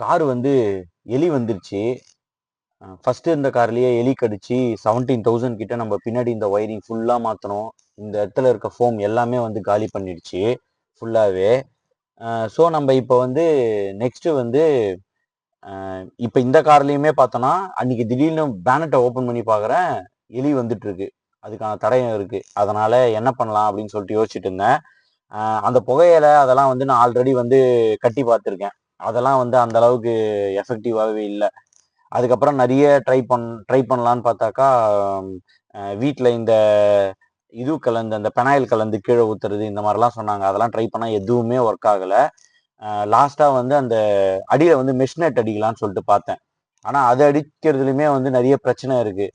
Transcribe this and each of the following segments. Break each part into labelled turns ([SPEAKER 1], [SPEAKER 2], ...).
[SPEAKER 1] Car வந்து எலி வந்துருச்சு. ஃபர்ஸ்ட் இந்த கார்லயே எலி கடிச்சு 17,000 கிட்ட நம்ம பின்னாடி இந்த ஒயரிங் ஃபுல்லா மாத்தணும். இந்த இடத்துல இருக்க ஃபோம் எல்லாமே வந்து காலி பண்ணிடுச்சு ஃபுல்லாவே. ஸோ நம்ம இப்போ வந்து நெக்ஸ்ட் வந்து இப்போ இந்த கார்லயுமே பார்த்தோன்னா அன்னைக்கு திடீர்னு பேனட்டை ஓப்பன் பண்ணி பார்க்குறேன், எலி வந்துட்டு இருக்கு. அதுக்கான தடயம் இருக்கு. அதனால என்ன பண்ணலாம் அப்படின்னு சொல்லிட்டு யோசிச்சுட்டு இருந்தேன். அந்த புகையில அதெல்லாம் வந்து நான் ஆல்ரெடி வந்து கட்டி பார்த்துருக்கேன். அதெல்லாம் வந்து அந்த அளவுக்கு எஃபெக்டிவாகவே இல்லை. அதுக்கப்புறம் நிறைய ட்ரை பண்ணலான்னு பார்த்தாக்கா, வீட்டில் இந்த இது கலந்து அந்த பெனாயில் கலந்து கீழே ஊத்துறது இந்த மாதிரிலாம் சொன்னாங்க. அதெல்லாம் ட்ரை பண்ணால் எதுவுமே ஒர்க் ஆகலை. லாஸ்ட்டாக வந்து அந்த அடியில் வந்து மெஷ் நெட் அடிக்கலான்னு சொல்லிட்டு பார்த்தேன். ஆனால் அது அடிக்கிறதுலையுமே வந்து நிறைய பிரச்சனை இருக்கு.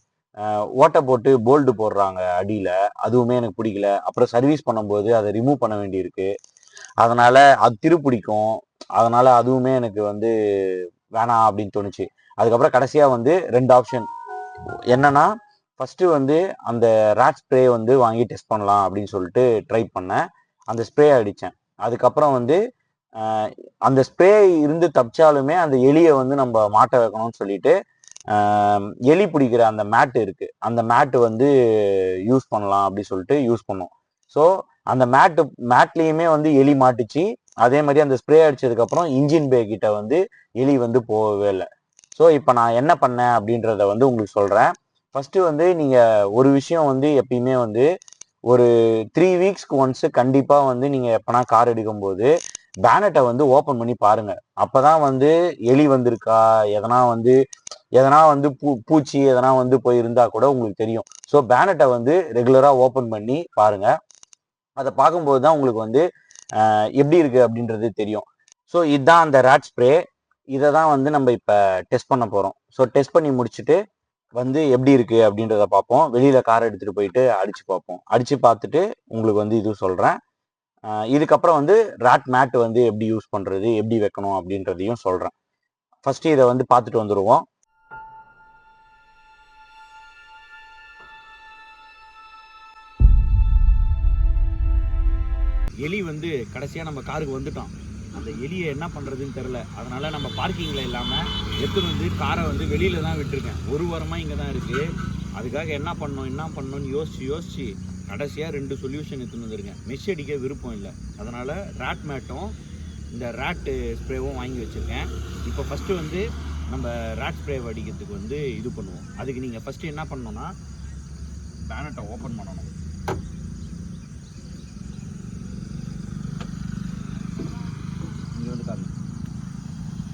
[SPEAKER 1] ஓட்டை போட்டு போல்டு போடுறாங்க அடியில். அதுவுமே எனக்கு பிடிக்கல. அப்புறம் சர்வீஸ் பண்ணும்போது அதை ரிமூவ் பண்ண வேண்டியிருக்கு. அதனால அது திருப்பிடிக்கும். அதனால அதுவுமே எனக்கு வந்து வேணாம் அப்படின்னு தோணுச்சு. அதுக்கப்புறம் கடைசியா வந்து 2 ஆப்ஷன். என்னன்னா, ஃபர்ஸ்ட் வந்து அந்த ராட் ஸ்ப்ரே வந்து வாங்கி டெஸ்ட் பண்ணலாம் அப்படின்னு சொல்லிட்டு ட்ரை பண்ணேன். அந்த ஸ்ப்ரே அடிச்சேன். அதுக்கப்புறம் வந்து அந்த ஸ்ப்ரே இருந்து தப்பிச்சாலுமே அந்த எலியை வந்து நம்ம மாட்ட வைக்கணும்னு சொல்லிட்டு எலி பிடிக்கிற அந்த மேட்டு இருக்கு. அந்த மேட்டு வந்து யூஸ் பண்ணலாம் அப்படி சொல்லிட்டு யூஸ் பண்ணோம். ஸோ அந்த மேட்லேயுமே வந்து எலி மாட்டுச்சு. அதே மாதிரி அந்த ஸ்ப்ரே அடிச்சதுக்கு அப்புறம் இன்ஜின் பே கிட்ட வந்து எலி வந்து போகவே இல்லை. ஸோ இப்போ நான் என்ன பண்ணேன் அப்படின்றத வந்து உங்களுக்கு சொல்றேன். ஃபர்ஸ்ட் வந்து நீங்க ஒரு விஷயம் வந்து எப்பயுமே வந்து ஒரு 3 வீக்ஸ்க்கு ஒன்ஸ் கண்டிப்பா வந்து நீங்க எப்பனா கார் எடுக்கும்போது பேனட்டை வந்து ஓப்பன் பண்ணி பாருங்க. அப்பதான் வந்து எலி வந்திருக்கா, எதனா வந்து பூச்சி எதனா வந்து போய் இருந்தா கூட உங்களுக்கு தெரியும். ஸோ பேனட்டை வந்து ரெகுலரா ஓப்பன் பண்ணி பாருங்க. அதை பார்க்கும்போது தான் உங்களுக்கு வந்து எப்படி இருக்கு அப்படின்றது தெரியும். ஸோ இதுதான் அந்த ராட் ஸ்ப்ரே. இதை தான் வந்து நம்ம இப்போ டெஸ்ட் பண்ண போகிறோம். ஸோ டெஸ்ட் பண்ணி முடிச்சுட்டு வந்து எப்படி இருக்கு அப்படின்றத பார்ப்போம். வெளியில கார் எடுத்துட்டு போயிட்டு அடிச்சு பார்ப்போம். அடிச்சு பார்த்துட்டு உங்களுக்கு வந்து இது சொல்றேன். இதுக்கப்புறம் வந்து ராட் மேட் வந்து எப்படி யூஸ் பண்றது, எப்படி வைக்கணும் அப்படின்றதையும் சொல்றேன். ஃபர்ஸ்ட் இதை வந்து பார்த்துட்டு வந்துருவோம். எலி வந்து கடைசியா நம்ம காருக்கு வந்துட்டோம். அந்த எலியை என்ன பண்றதுன்னு தெரியல. அதனால நம்ம பார்க்கிங்ல இல்லாம எடுத்துட்டு வந்து காரை வந்து வெளியில தான் விட்டுருக்கேன். ஒரு வாரமா இங்க தான் இருக்கு. அதுக்காக என்ன பண்ணணும்னு யோசிச்சு கடைசியா 2 சொல்யூஷன் எடுத்துன்னு வந்திருக்கேன். மெஷ் அடிக்க விருப்பம் இல்லை. அதனால ராட் மேட்டும் இந்த ராட்டு ஸ்ப்ரேவும் வாங்கி வச்சிருக்கேன். இப்போ ஃபர்ஸ்ட் வந்து நம்ம ராட் ஸ்ப்ரே அடிக்கிறதுக்கு வந்து இது பண்ணுவோம். அதுக்கு நீங்க ஃபர்ஸ்ட் என்ன பண்ணணும்னா பேனட்டை ஓப்பன் பண்ணணும்.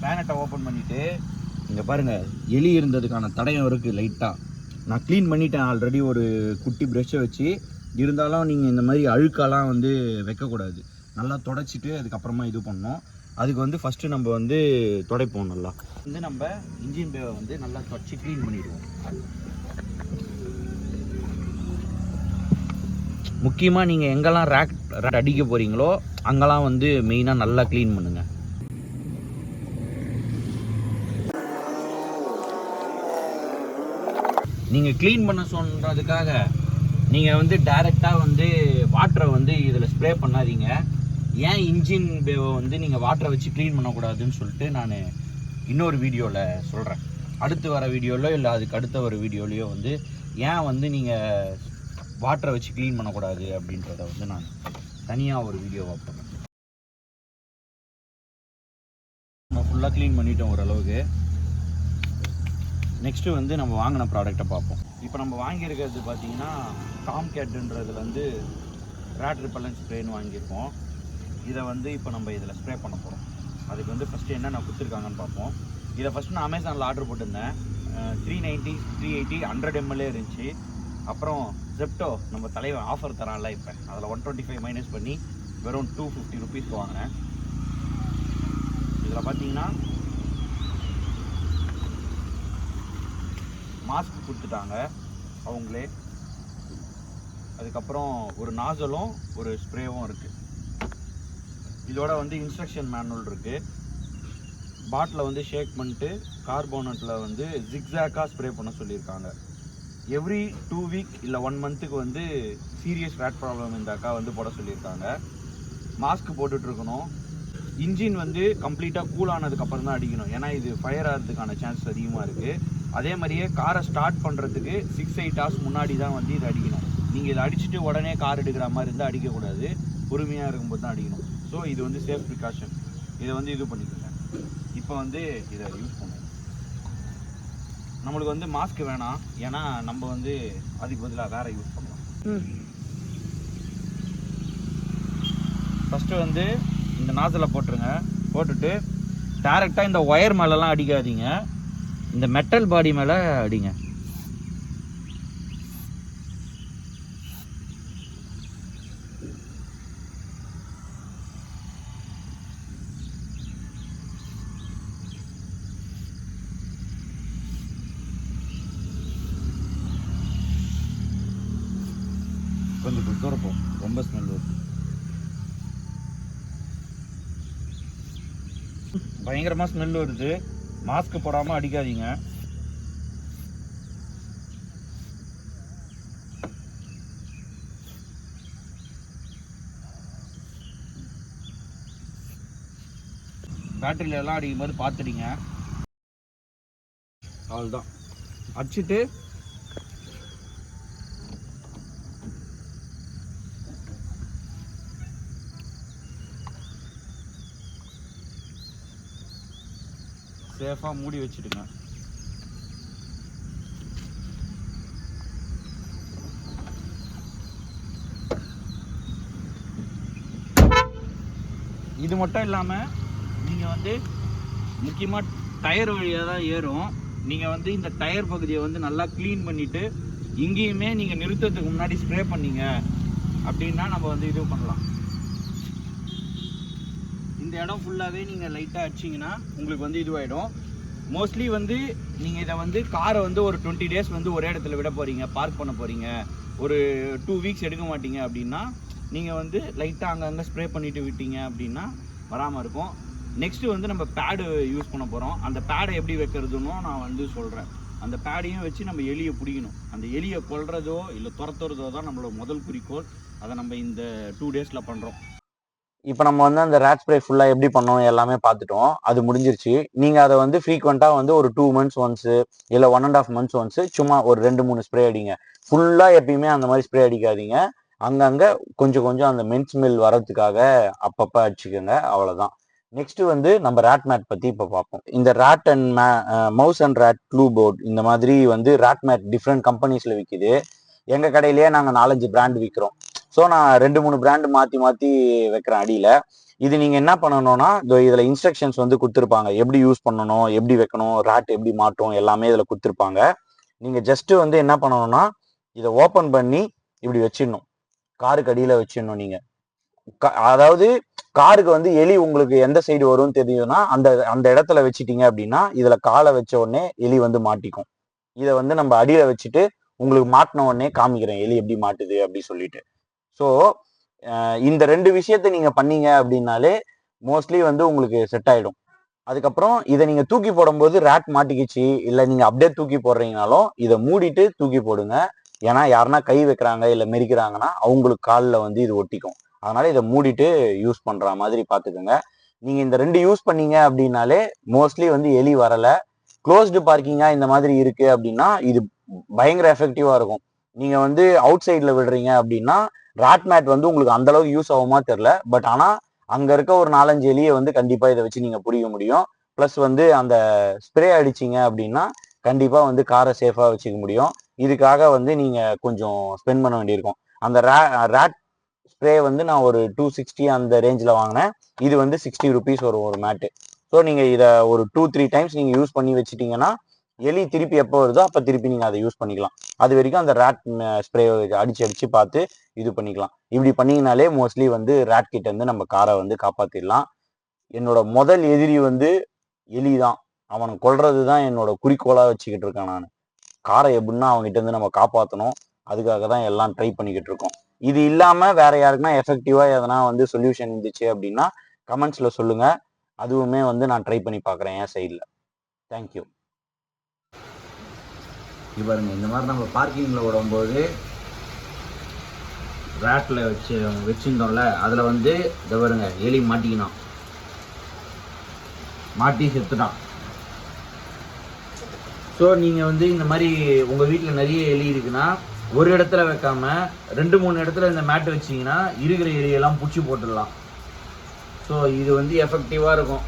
[SPEAKER 1] பேனட்டை ஓப்பன் பண்ணிட்டு இங்கே பாருங்க, எலி இருந்ததுக்கான தடயம் இருக்குது லைட்டாக. நான் க்ளீன் பண்ணிட்டேன் ஆல்ரெடி ஒரு குட்டி ப்ரெஷ்ஷை வச்சு. இருந்தாலும் நீங்கள் இந்த மாதிரி அழுக்கெல்லாம் வந்து வைக்கக்கூடாது. நல்லா தொடச்சிட்டு அதுக்கப்புறமா இது பண்ணணும். அதுக்கு வந்து ஃபஸ்ட்டு நம்ம வந்து துடைப்போம். நல்லா வந்து நம்ம இன்ஜின் பேவை வந்து நல்லா தொடச்சி க்ளீன் பண்ணிடுவோம். முக்கியமாக நீங்கள் எங்கெல்லாம் ராட் அடிக்க போகிறீங்களோ அங்கெல்லாம் வந்து மெயினாக நல்லா க்ளீன் பண்ணுங்கள். நீங்கள் க்ளீன் பண்ண சொல்கிறதுக்காக நீங்கள் வந்து டைரெக்டாக வந்து வாட்டரை வந்து இதில் ஸ்ப்ரே பண்ணாதீங்க. ஏன் இன்ஜின் பேவை வந்து நீங்கள் வாட்டரை வச்சு க்ளீன் பண்ணக்கூடாதுன்னு சொல்லிட்டு நான் இன்னொரு வீடியோவில் சொல்கிறேன். அடுத்து வர வீடியோவிலோ இல்லை அதுக்கு அடுத்த ஒரு வீடியோலையோ வந்து ஏன் வந்து நீங்கள் வாட்டரை வச்சு க்ளீன் பண்ணக்கூடாது அப்படின்றத வந்து நான் தனியாக ஒரு வீடியோ வைப்பேன். நம்ம ஃபுல்லாக க்ளீன் பண்ணிட்டோம் ஓரளவுக்கு. நெக்ஸ்ட்டு வந்து நம்ம வாங்கின ப்ராடக்டை பார்ப்போம். இப்போ நம்ம வாங்கியிருக்கிறது பார்த்தீங்கன்னா டாம்கேட்டுன்றதுல வந்து ராட் ரிப்பல்லன்ட் ஸ்ப்ரேன்னு வாங்கியிருக்கோம். இதை வந்து இப்போ நம்ம இதில் ஸ்ப்ரே பண்ண போகிறோம். அதுக்கு வந்து ஃபஸ்ட்டு என்னென்ன கொடுத்துருக்காங்கன்னு பார்ப்போம். இதை ஃபஸ்ட்டு நான் அமேசானில் ஆர்டர் போட்டிருந்தேன். 390 380 100 ml இருந்துச்சு. அப்புறம் ஜெப்டோ நம்ம தலைவன் ஆஃபர் தரான்ல இப்போ, அதில் 125 மைனஸ் பண்ணி வெறும் 250 ருபீஸ்க்கு வாங்கினேன். இதில் பார்த்தீங்கன்னா மாஸ்க் கொடுத்துட்டாங்க அவங்களே. அதுக்கப்புறம் ஒரு நாசலும் ஒரு ஸ்ப்ரேவும் இருக்குது. இதோட வந்து இன்ஸ்ட்ரக்ஷன் மேனுவல் இருக்குது. பாட்டில் வந்து ஷேக் பண்ணிட்டு கார்போனட்டில் வந்து ஜிக்ஸாக்காக ஸ்ப்ரே பண்ண சொல்லியிருக்காங்க. எவ்ரி 2 வீக் இல்லை 1 மந்த்துக்கு வந்து சீரியஸ் ராட் ப்ராப்ளம் இருந்தாக்கா வந்து போட சொல்லியிருக்காங்க. மாஸ்க் போட்டுட்ருக்கணும்.
[SPEAKER 2] இன்ஜின் வந்து கம்ப்ளீட்டாக கூல் ஆனதுக்கப்புறம் தான் அடிக்கணும். ஏன்னா இது ஃபயர் ஆகிறதுக்கான சான்ஸ் அதிகமாக இருக்குது. அதே மாதிரியே காரை ஸ்டார்ட் பண்ணுறதுக்கு 6-8 ஹவர்ஸ் முன்னாடி தான் வந்து இதை அடிக்கணும். நீங்கள் இதை அடிச்சுட்டு உடனே கார் எடுக்கிற மாதிரி இருந்தால் அடிக்கக்கூடாது, பொறுமையாக இருக்கும்போது தான் அடிக்கணும். ஸோ இது வந்து சேஃப் ப்ரிகாஷன். இதை வந்து இது பண்ணிக்கோங்க. இப்போ வந்து இதை யூஸ் பண்ணுவோம். நம்மளுக்கு வந்து மாஸ்க் வேணாம், ஏன்னா நம்ம வந்து அதுக்கு பதிலாக வேறு யூஸ் பண்ணலாம். ஃபஸ்ட்டு வந்து இந்த நாசில் போட்டுருங்க. போட்டுட்டு டேரெக்டாக இந்த ஒயர் மேலெலாம் அடிக்காதீங்க, இந்த மெட்டல் பாடி மேலே அடிங்க. கொஞ்சம் தூரப்போம், ரொம்ப ஸ்மெல் வருது. பயங்கரமாக ஸ்மெல் வருது. மாஸ்க் போடாமல் அடிக்காதீங்க. பேட்டரியில எல்லாம் அடிக்கும் போது பார்த்துடிங்க. அவ்வளோதான். அடிச்சுட்டு சேஃபாக மூடி வச்சுடுங்க. இது மட்டும் இல்லாமல் நீங்கள் வந்து முக்கியமாக டயர் வழியாக தான் ஏறும். நீங்கள் வந்து இந்த டயர் பகுதியை வந்து நல்லா க்ளீன் பண்ணிவிட்டு இங்கேயுமே நீங்கள் நிறுத்தத்துக்கு முன்னாடி ஸ்ப்ரே பண்ணீங்க அப்படின்னா நம்ம வந்து இது பண்ணலாம். இந்த இடம் ஃபுல்லாகவே நீங்கள் லைட்டாக அடிச்சிங்கன்னா உங்களுக்கு வந்து இதுவாகிடும். மோஸ்ட்லி வந்து நீங்கள் இதை வந்து காரை வந்து ஒரு 20 டேஸ் வந்து ஒரே இடத்துல விட போகிறீங்க, பார்க் பண்ண போகிறீங்க, ஒரு 2 வீக்ஸ் எடுக்க மாட்டீங்க அப்படின்னா நீங்கள் வந்து லைட்டாக அங்கங்கே ஸ்ப்ரே பண்ணிவிட்டு விட்டீங்க அப்படின்னா வராமல் இருக்கும். நெக்ஸ்ட்டு வந்து நம்ம பேடு யூஸ் பண்ண போகிறோம். அந்த பேடை எப்படி வைக்கிறதுன்னு நான் வந்து சொல்கிறேன். அந்த பேடையும் வச்சு நம்ம எலியை பிடிக்கணும். அந்த எலியை கொல்றதோ இல்லை துரத்துறதோ தான் நம்மளோட முதல் குறிக்கோள். அதை நம்ம இந்த 2 டேஸில் பண்ணுறோம்.
[SPEAKER 1] இப்போ நம்ம வந்து அந்த ரேட் ஸ்ப்ரே ஃபுல்லாக எப்படி பண்ணோம் எல்லாமே பார்த்துட்டோம். அது முடிஞ்சிருச்சு. நீங்கள் அதை வந்து ஃப்ரீக்வெண்ட்டாக வந்து ஒரு 2 months ஒன்ஸு இல்லை 1.5 months ஒன்ஸு சும்மா ஒரு 2-3 ஸ்ப்ரே அடிங்க. ஃபுல்லாக எப்பயுமே அந்த மாதிரி ஸ்ப்ரே அடிக்காதீங்க. அங்கங்கே கொஞ்சம் கொஞ்சம் அந்த மென் ஸ்மெல் வரதுக்காக அப்பப்போ அடிச்சுக்கோங்க. அவ்வளோதான். நெக்ஸ்ட் வந்து நம்ம ரேட் மேட் பற்றி இப்போ பார்ப்போம். இந்த rat and mouse and rat glue board இந்த மாதிரி வந்து ரேட் மேட் டிஃப்ரெண்ட் கம்பெனிஸில் விற்கிது. எங்கள் கடையிலேயே நாங்கள் 4-5 பிராண்ட் விற்கிறோம். ஸோ நான் 2-3 பிராண்டு மாற்றி மாற்றி வைக்கிறேன் அடியில். இது நீங்கள் என்ன பண்ணணும்னா இதில் இன்ஸ்ட்ரக்ஷன்ஸ் வந்து கொடுத்துருப்பாங்க. எப்படி யூஸ் பண்ணணும், எப்படி வைக்கணும், ரேட் எப்படி மாட்டும் எல்லாமே இதில் கொடுத்துருப்பாங்க. நீங்கள் ஜஸ்ட்டு வந்து என்ன பண்ணணும்னா இதை ஓப்பன் பண்ணி இப்படி வச்சிடணும். காருக்கு அடியில் வச்சிடணும். நீங்கள் அதாவது காருக்கு வந்து எலி உங்களுக்கு எந்த சைடு வரும்னு தெரியுதுன்னா அந்த அந்த இடத்துல வச்சிட்டீங்க அப்படின்னா இதில் காலை வச்ச உடனே எலி வந்து மாட்டிக்கும். இதை வந்து நம்ம அடியில் வச்சுட்டு உங்களுக்கு மாட்டின உடனே காமிக்கிறேன் எலி எப்படி மாட்டுது அப்படி சொல்லிட்டு. ஸோ இந்த 2 விஷயத்த நீங்க பண்ணீங்க அப்படின்னாலே மோஸ்ட்லி வந்து உங்களுக்கு செட் ஆயிடும். அதுக்கப்புறம் இதை நீங்க தூக்கி போடும்போது ரேட் மாட்டிக்கிச்சு இல்லை நீங்க அப்படியே தூக்கி போடுறீங்கனாலும் இதை மூடிட்டு தூக்கி போடுங்க. ஏன்னா யாருன்னா கை வைக்கிறாங்க இல்லை மெரிக்கிறாங்கன்னா அவங்களுக்கு காலில் வந்து இது ஒட்டிக்கும். அதனால இதை மூடிட்டு யூஸ் பண்ற மாதிரி பார்த்துக்கோங்க. நீங்க இந்த 2 யூஸ் பண்ணீங்க அப்படின்னாலே மோஸ்ட்லி வந்து எலி வரலை. க்ளோஸ்டு பார்க்கிங்கா இந்த மாதிரி இருக்கு அப்படின்னா இது பயங்கர எஃபெக்டிவா இருக்கும். நீங்க வந்து அவுட் சைட்ல விடுறீங்க அப்படின்னா ராட் மேட் வந்து உங்களுக்கு அந்த அளவுக்கு யூஸ் ஆகுமா தெரியல. பட் ஆனா அங்க இருக்க ஒரு 4-5 எலியை வந்து கண்டிப்பா இதை வச்சு நீங்க பிடிக்க முடியும். பிளஸ் வந்து அந்த ஸ்ப்ரே அடிச்சிங்க அப்படின்னா கண்டிப்பா வந்து காரை சேஃபா வச்சுக்க முடியும். இதுக்காக வந்து நீங்க கொஞ்சம் ஸ்பெண்ட் பண்ண வேண்டியிருக்கும். அந்த ரேட் ஸ்ப்ரே வந்து நான் ஒரு 260 அந்த ரேஞ்சில் வாங்கினேன். இது வந்து 60 rupees வரும் ஒரு மேட்டு. ஸோ நீங்கள் இதை ஒரு 2-3 டைம்ஸ் நீங்கள் யூஸ் பண்ணி வச்சுட்டீங்கன்னா எலி திருப்பி எப்போ வருதோ அப்போ திருப்பி நீங்கள் அதை யூஸ் பண்ணிக்கலாம். அது வரைக்கும் அந்த ரேட் ஸ்ப்ரே அடிச்சு பார்த்து இது பண்ணிக்கலாம். இப்படி பண்ணீங்கனாலே மோஸ்ட்லி வந்து ரேட் கிட்ட இருந்து நம்ம காரை வந்து காப்பாற்றிடலாம். என்னோட முதல் எதிரி வந்து எலி தான். அவனை கொல்றது தான் என்னோட குறிக்கோளாக வச்சுக்கிட்டு இருக்கேன் நான். காரை எப்படின்னா அவங்ககிட்ட இருந்து நம்ம காப்பாற்றணும். அதுக்காக தான் எல்லாம் ட்ரை பண்ணிக்கிட்டு இருக்கோம். இது இல்லாமல் வேற யாருக்குன்னா எஃபெக்டிவாக எதனா வந்து சொல்யூஷன் இருந்துச்சு அப்படின்னா கமெண்ட்ஸில் சொல்லுங்க. அதுவுமே வந்து நான் ட்ரை பண்ணி பார்க்குறேன் என் சைடில். தேங்க்யூ.
[SPEAKER 2] இப்போ பாருங்க, இந்த மாதிரி நம்ம பார்க்கிங்கில் விடும்போது ரேட்டில் வச்சுருந்தோம்ல அதில் வந்து இதை பாருங்க எலி மாட்டிக்கணும். மாட்டி செத்துட்டான். ஸோ நீங்கள் வந்து இந்த மாதிரி உங்கள் வீட்டில் நிறைய எலி இருக்குன்னா ஒரு இடத்துல வைக்காம 2-3 இடத்துல இந்த மேட் வச்சிங்கன்னா இருக்கிற எலியெல்லாம் பிடிச்சி போட்டுடலாம். ஸோ இது வந்து எஃபெக்டிவாக இருக்கும்.